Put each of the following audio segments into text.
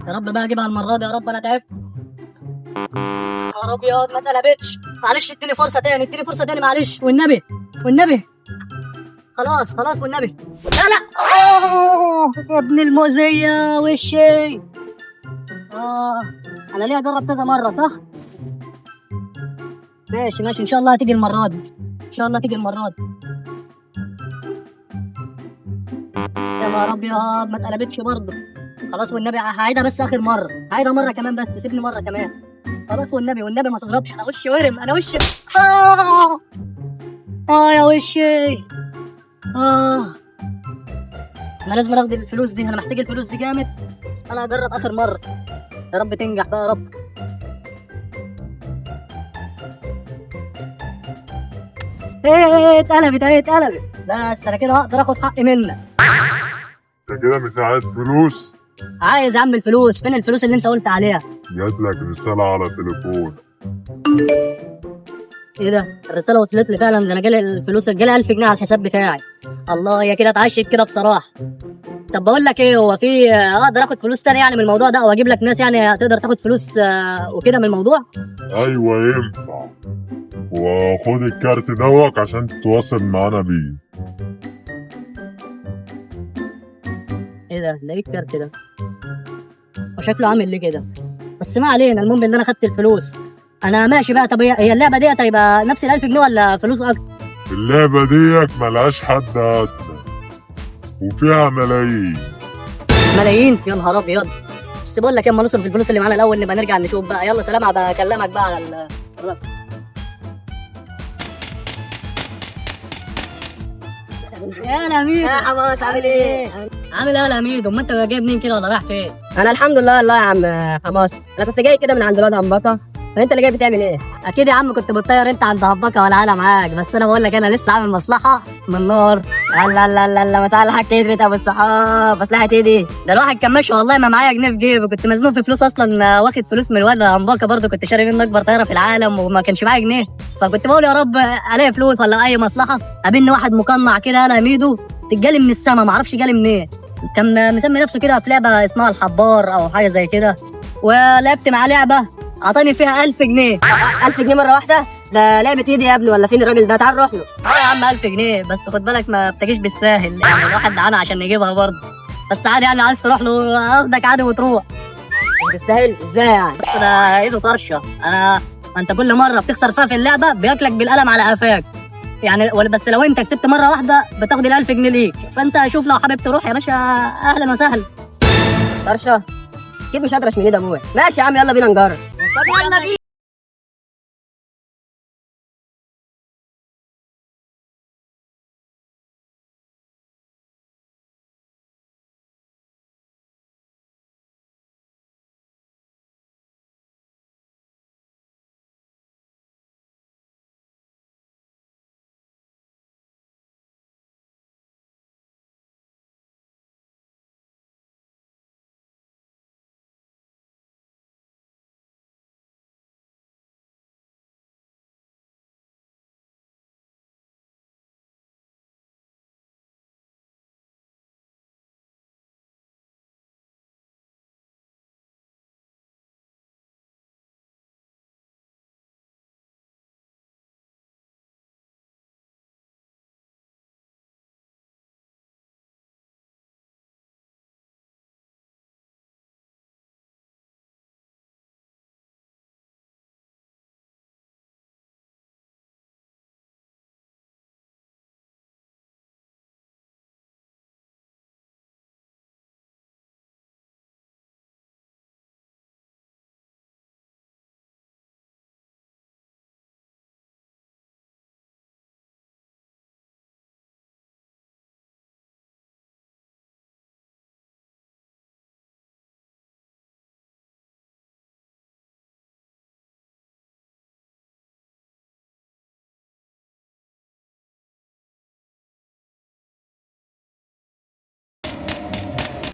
يا رب بقى اجيبها المره دي، يا رب انا تعبت. يا ابيض ما اتقلبتش، معلش اديني فرصه تاني، اديني فرصه تاني معلش والنبي، والنبي. خلاص خلاص والنبي. لا لا، يا ابن المؤذيه وشي. انا ليه اجرب كذا مره صح؟ ماشي ماشي، ان شاء الله هتيجي المره دي، ان شاء الله تيجي المره دي. يا نهار ابيض ما اتقلبتش برضه. خلاص والنبي هعيدها بس اخر مره، هعيدها مره كمان بس، سيبني مره كمان. خلاص والنبي والنبي ما تضربش، انا وشي ورم، انا وشي. آه. يا وشي. انا لازم اخد الفلوس دي، انا محتاج الفلوس دي جامد. انا هجرب اخر مره، يا رب تنجح بقى يا رب. ايه اتقلبت، ايه اتقلبت. بس انا كده هقدر اخد حقي منك. انت كده مش عايز فلوس؟ عايز يا عم الفلوس، فين الفلوس اللي انت قلت عليها؟ جاتلك رسالة على التليفون. ايه ده؟ الرساله وصلت لي فعلا، ده انا جالي الفلوس، جالي 1000 جنيه على الحساب بتاعي. الله، هي كده اتعشت كده بصراحه. طب بقول لك ايه، هو في اقدر اخد فلوس تاني يعني من الموضوع ده، او اجيب لك ناس يعني تقدر تاخد فلوس وكده من الموضوع؟ ايوه ينفع، وخد الكارت دوت عشان تتواصل معانا بيه. ايه ده؟ لقيت كارت ده، وشكله عامل ليه كده. بس ما علينا، المهم ان انا خدت الفلوس. انا ماشي بقى. طب هي اللعبه ديت هيبقى نفس ال1000 جنيه ولا فلوس اكتر؟ اللعبة ديت ملهاش حد أدنى وفيها ملايين. ملايين؟ يا نهار ابيض. بس بقول لك اما نصرف الفلوس اللي معانا الاول نبقى نرجع نشوف بقى. يلا سلام، هبقى اكلمك بقى على الرقم. يا لميدو يا حماس عامل ايه؟ عامل ايه يا لميدو؟ ما انت جايب منين كده ولا رايح فين؟ انا الحمد لله والله يا عم حماس، انا كنت جاي كده من عند الواد همبكه. فانت اللي جاي بتعمل ايه؟ اكيد يا عم كنت بتطير انت عند هبكه ولا انا معاك، بس انا بقول لك انا لسه عامل مصلحه من نار. لا لا لا لا مصالحك كترت يا ابو الصحاب، مصلحه ايه دي؟ ده الواحد كان ماشي والله ما معايا جنيه في جيبي، كنت مزنوق في فلوس اصلا، واخد فلوس من الواد همبكه برضه، كنت شاري منه اكبر طياره في العالم وما كانش معايا جنيه. فكنت بقول يا رب الاقي فلوس ولا اي مصلحه، قابلني واحد مقنع كده انا ميدو، تتجالي من السما ما اعرفش جالي منين. كان مسمي نفسه كده في لعبه اسمها الحبار او حاجه زي كده، ولعبت معاه لعبه اعطاني فيها 1000 جنيه. 1000 جنيه مره واحده؟ ده لعبه ايدي يا ابني، ولا فين الراجل ده؟ تعال نروح له. يا عم 1000 جنيه بس، خد بالك ما بتجيش بالساهل يعني، الواحد دعانا عشان نجيبها برضه. بس عادي يعني، عايز تروح له اخدك عادي وتروح. مش بالسهل ازاي يعني؟ بس ده ايده طرشه. ما انت كل مره بتخسر فيها في اللعبه بياكلك بالقلم على قفاك يعني، بس لو انت كسبت مره واحده بتاخد ال1000 جنيه ليك. فانت شوف لو حابب تروح يا باشا، اهلا وسهلا. طرشه؟ اكيد مش هدرش من ايد ابويا. ماشي يا عم يلا بينا نجرب. طب يلا بينا.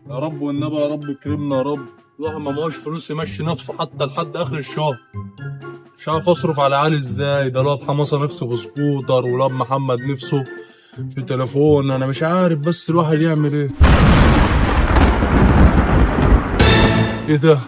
يا رب والنبي يا رب كرمنا يا رب. الواحد ما معهوش فلوس يمشي نفسه حتى لحد اخر الشهر. مش عارف اصرف على عيالي ازاي. ده الواد حماسه نفسه في سكوتر، والواد محمد نفسه في تليفون. انا مش عارف بس الواحد يعمل ايه. ايه ده؟